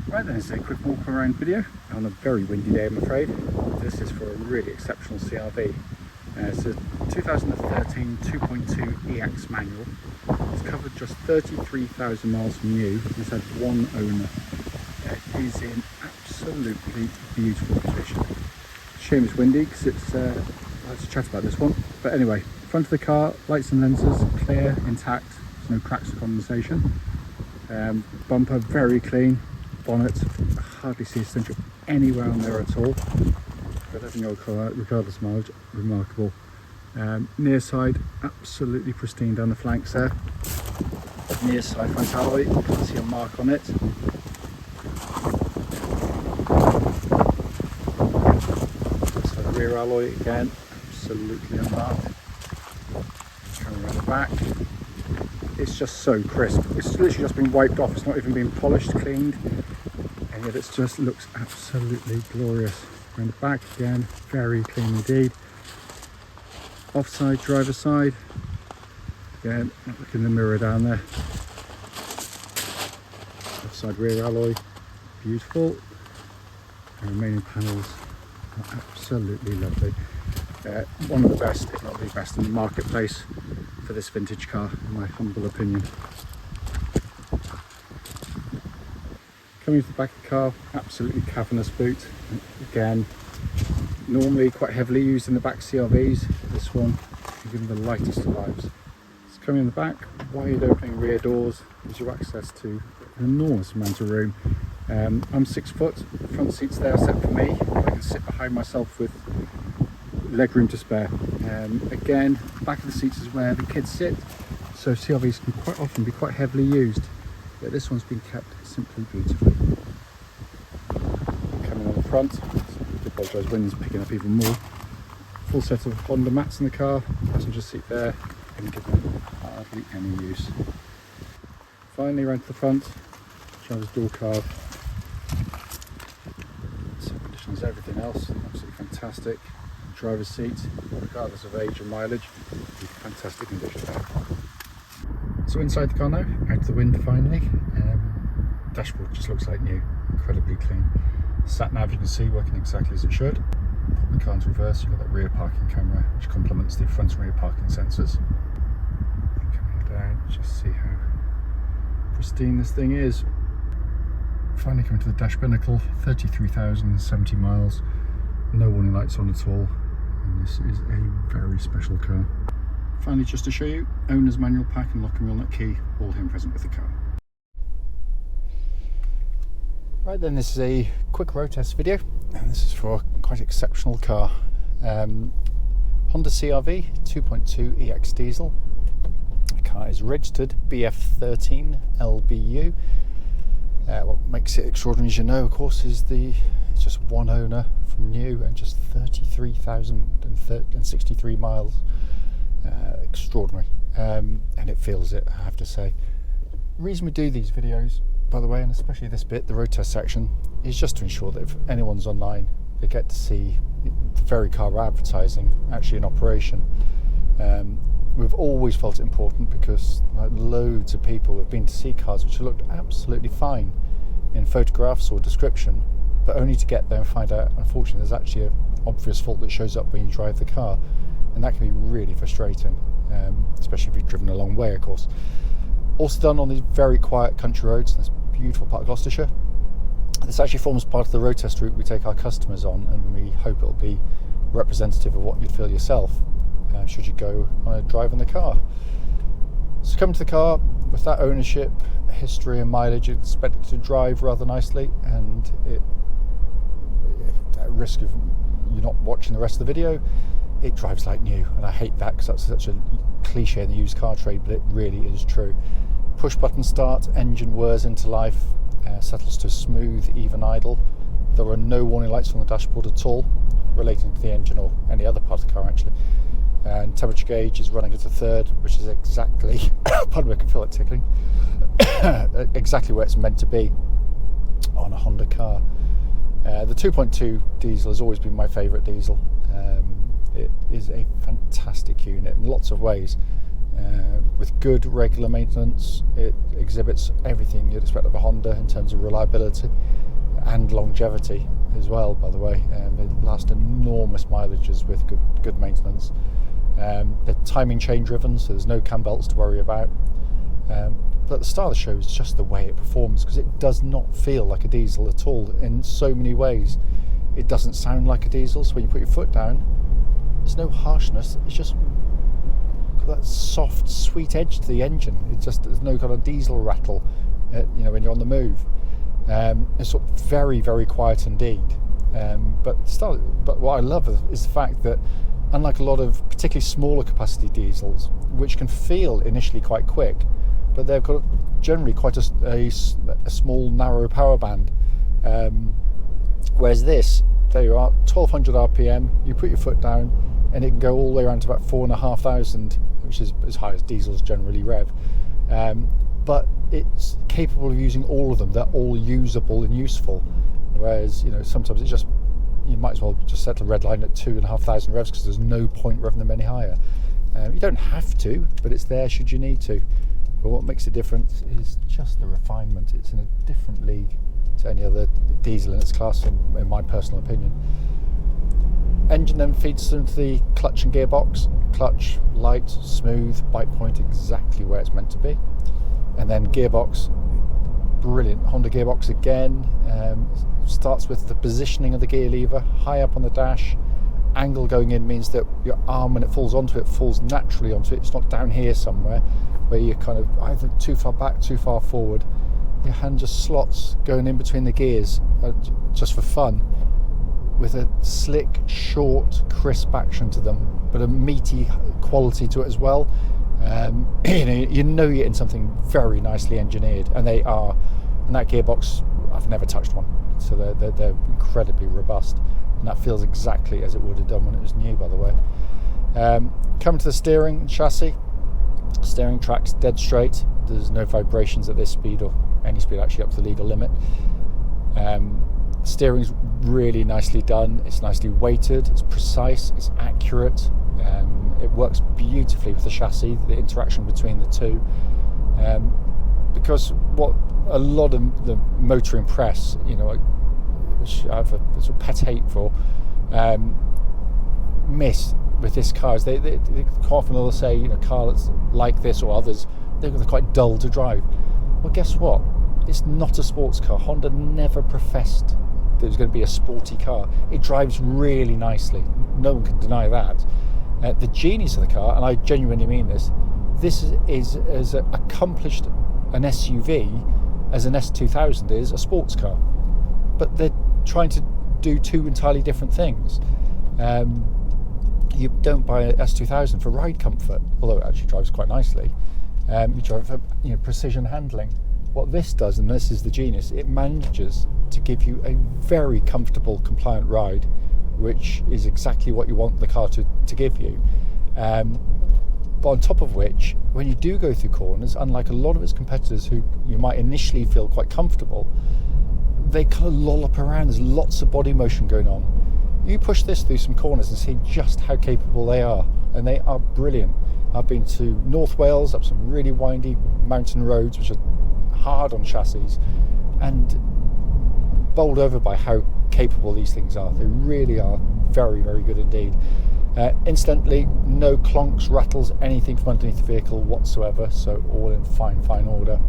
Right then, it's a quick walk around video on a very windy day, I'm afraid. This is for a really exceptional CR-V. It's a 2013 2.2 EX manual. It's covered just 33,000 miles from new. It's had one owner. It is in absolutely beautiful condition. Shame it's windy because it's let's chat about this one. But anyway, front of the car, lights and lenses clear, intact. There's no cracks or condensation. Bumper very clean. Bonnet, I hardly see a central anywhere on there at all. But 11-year-old car, regardless of mileage, remarkable. Near side, absolutely pristine down the flanks there. Near side front alloy, you can't see a mark on it. So the rear alloy again, absolutely unmarked. Coming around the back. It's just so crisp. It's literally just been wiped off. It's not even been polished, cleaned, and yet it just looks absolutely glorious. Around the back again, very clean indeed. Offside, driver side. Again, look in the mirror down there. Offside rear alloy, beautiful. The remaining panels are absolutely lovely. One of the best, if not the best, in the marketplace for this vintage car, in my humble opinion. Coming to the back of the car, absolutely cavernous boot. Again, normally quite heavily used in the back CR-Vs. This one, given the lightest of lives. It's coming in the back, wide opening rear doors, gives you access to an enormous amount of room. I'm 6 foot, the front seats there are set for me. I can sit behind myself with leg room to spare. Again, back of the seats is where the kids sit, so CR-Vs can quite often be quite heavily used, but this one's been kept simply beautifully. Coming on the front, I apologise, wind's picking up even more. Full set of Honda mats in the car, passenger seat there, and given hardly any use. Finally, around to the front, driver's door card. Same condition as everything else, absolutely fantastic. Driver's seat, regardless of age or mileage, in fantastic condition. So inside the car now, out to the wind finally. Dashboard just looks like new, incredibly clean. Sat nav you can see working exactly as it should. Pop the car into reverse, you've got that rear parking camera which complements the front and rear parking sensors. And coming down, just see how pristine this thing is. Finally coming to the dash pinnacle, 33,070 miles, no warning lights on at all. And this is a very special car. Finally, just to show you, owner's manual pack and lock and wheel nut key, all here present with the car. Right then, this is a quick road test video, and this is for a quite exceptional car. Honda CR-V 2.2 EX diesel. The car is registered BF13LBU. What makes it extraordinary, as you know, of course, is it's just one owner from new and just 33,063 miles. Extraordinary, and it feels it, I have to say. The reason we do these videos, by the way, and especially this bit, the road test section, is just to ensure that if anyone's online, they get to see the very car we're advertising actually in operation. We've always felt it important because loads of people have been to see cars which have looked absolutely fine in photographs or description, but only to get there and find out, unfortunately, there's actually an obvious fault that shows up when you drive the car, and that can be really frustrating, especially if you've driven a long way, of course. Also done on these very quiet country roads in this beautiful part of Gloucestershire. This actually forms part of the road test route we take our customers on, and we hope it'll be representative of what you'd feel yourself should you go on a drive in the car. So coming to the car, with that ownership, history and mileage, it's expected to drive rather nicely, and at risk of you not watching the rest of the video, it drives like new, and I hate that because that's such a cliche in the used car trade, but it really is true. Push button start, engine whirs into life, settles to smooth, even idle. There are no warning lights on the dashboard at all, relating to the engine or any other part of the car actually. And temperature gauge is running at a third, which is exactly, pardon me, I can feel it tickling, exactly where it's meant to be on a Honda car. The 2.2 diesel has always been my favourite diesel. It is a fantastic unit in lots of ways. with good regular maintenance. It exhibits everything you'd expect of a Honda in terms of reliability and longevity as well, by the way. They last enormous mileages with good maintenance. They're timing chain driven, so there's no cam belts to worry about. But the star of the show is just the way it performs, because it does not feel like a diesel at all in so many ways. It doesn't sound like a diesel, so when you put your foot down, there's no harshness. It's just got that soft, sweet edge to the engine. There's no kind of diesel rattle, when you're on the move. It's sort of very, very quiet indeed. But what I love is the fact that, unlike a lot of particularly smaller capacity diesels, which can feel initially quite quick, but they've got generally quite a small, narrow power band. Whereas this, there you are, 1200 RPM, you put your foot down, and it can go all the way around to about 4,500, which is as high as diesels generally rev. But it's capable of using all of them. They're all usable and useful. Whereas, sometimes it's just, you might as well just set a red line at 2,500 revs, because there's no point revving them any higher. You don't have to, but it's there should you need to. But what makes it different is just the refinement. It's in a different league to any other diesel in its class, in my personal opinion. Engine then feeds into the clutch and gearbox. Clutch, light, smooth, bite point exactly where it's meant to be. And then gearbox, brilliant. Honda gearbox again. Starts with the positioning of the gear lever high up on the dash. Angle going in means that your arm, when it falls onto it, falls naturally onto it. It's not down here somewhere where you're kind of either too far back, too far forward. Your hand just slots going in between the gears, just for fun, with a slick, short, crisp action to them, but a meaty quality to it as well. You know you're in something very nicely engineered, and they are. And that gearbox, I've never touched one, so they're incredibly robust, and that feels exactly as it would have done when it was new, by the way. Coming to the steering and chassis, steering track's dead straight. There's no vibrations at this speed, or any speed actually up to the legal limit. Steering's really nicely done. It's nicely weighted, it's precise, it's accurate. It works beautifully with the chassis, the interaction between the two. Because what a lot of the motoring press, which I have a sort of pet hate for, miss with this car is they quite often will say, a car that's like this or others, they're quite dull to drive. Well, guess what? It's not a sports car. Honda never professed that it was going to be a sporty car. It drives really nicely. No one can deny that. The genius of the car, and I genuinely mean this is as accomplished an SUV as an S2000 is a sports car. But they're trying to do two entirely different things. You don't buy an S2000 for ride comfort, although it actually drives quite nicely. You drive for precision handling. What this does, and this is the genius, it manages to give you a very comfortable, compliant ride, which is exactly what you want the car to give you. But on top of which, when you do go through corners, unlike a lot of its competitors who you might initially feel quite comfortable, they kind of lollop around. There's lots of body motion going on. You push this through some corners and see just how capable they are, and they are brilliant. I've been to North Wales, up some really windy mountain roads, which are hard on chassis, and bowled over by how capable these things are. They really are very, very good indeed. Incidentally, no clonks, rattles, anything from underneath the vehicle whatsoever, so all in fine order.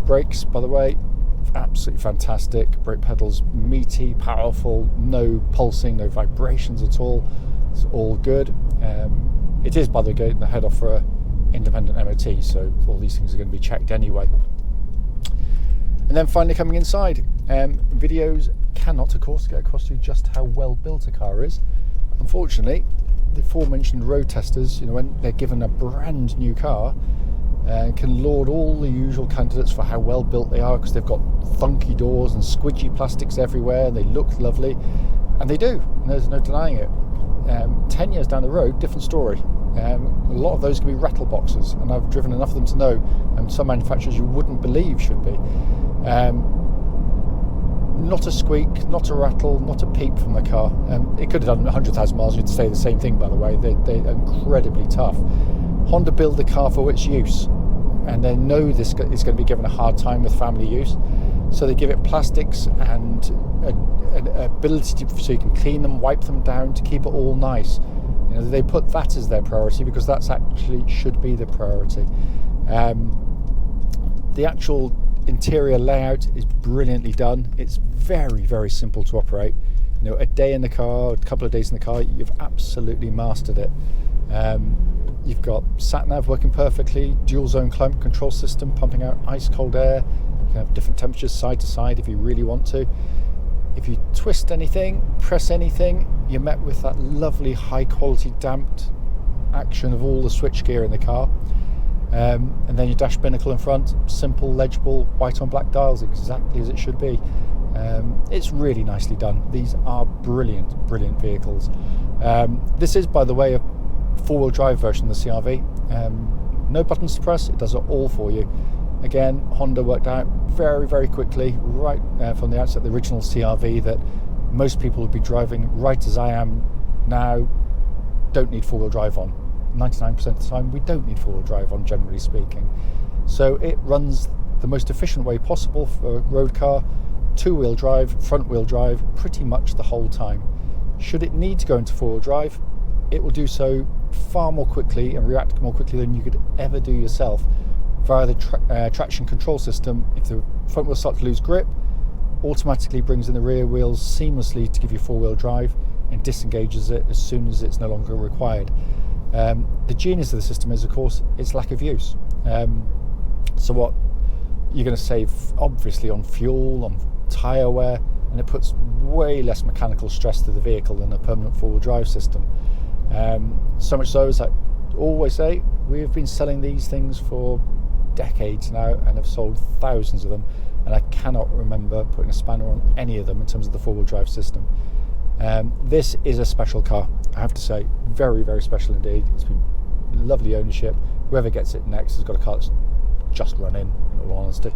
Brakes, by the way, absolutely fantastic. Brake pedals meaty, powerful, no pulsing, no vibrations at all. It's all good. It is, by the way, getting the head off for an independent MOT, so all these things are going to be checked anyway. And then finally coming inside, videos cannot, of course, get across to you just how well built a car is. Unfortunately, the aforementioned road testers, when they're given a brand new car, can laud all the usual candidates for how well built they are, because they've got thunky doors and squidgy plastics everywhere, and they look lovely, and they do, and there's no denying it. 10 years down the road, different story. A lot of those can be rattle boxes, and I've driven enough of them to know, and some manufacturers you wouldn't believe should be. Not a squeak, not a rattle, not a peep from the car. It could have done 100,000 miles, you'd say the same thing, by the way. They're incredibly tough. Honda build the car for its use, and they know this is going to be given a hard time with family use, so they give it plastics and an ability so you can clean them, wipe them down to keep it all nice. You know, they put that as their priority because that's actually should be the priority. The actual interior layout is brilliantly done. It's very, very simple to operate. You know, a day in the car, a couple of days in the car, you've absolutely mastered it. You've got sat nav working perfectly, dual zone climate control system pumping out ice cold air. You can have different temperatures side to side if you really want to. If you twist anything, press anything, you're met with that lovely high quality damped action of all the switchgear in the car. And then your dash binnacle in front, simple, legible, white on black dials, exactly as it should be. It's really nicely done. These are brilliant vehicles. This is, by the way, a four-wheel drive version of the CR-V. No buttons to press, it does it all for you. Again, Honda worked out very, very quickly, right from the outset, the original CR-V, that most people would be driving right as I am now, don't need four-wheel drive on. 99% of the time, we don't need four-wheel drive on, generally speaking. So it runs the most efficient way possible for a road car, two-wheel drive, front-wheel drive, pretty much the whole time. Should it need to go into four-wheel drive, it will do so far more quickly and react more quickly than you could ever do yourself via the traction control system. If the front wheels start to lose grip, automatically brings in the rear wheels seamlessly to give you four-wheel drive and disengages it as soon as it's no longer required. The genius of the system is, of course, its lack of use. So what you're going to save, obviously, on fuel, on tyre wear, and it puts way less mechanical stress to the vehicle than a permanent four-wheel drive system. So much so, as I always say, we have been selling these things for decades now and have sold thousands of them, and I cannot remember putting a spanner on any of them in terms of the four-wheel drive system. This is a special car, I have to say, very, very special indeed. It's been lovely ownership. Whoever gets it next has got a car that's just run in all honesty.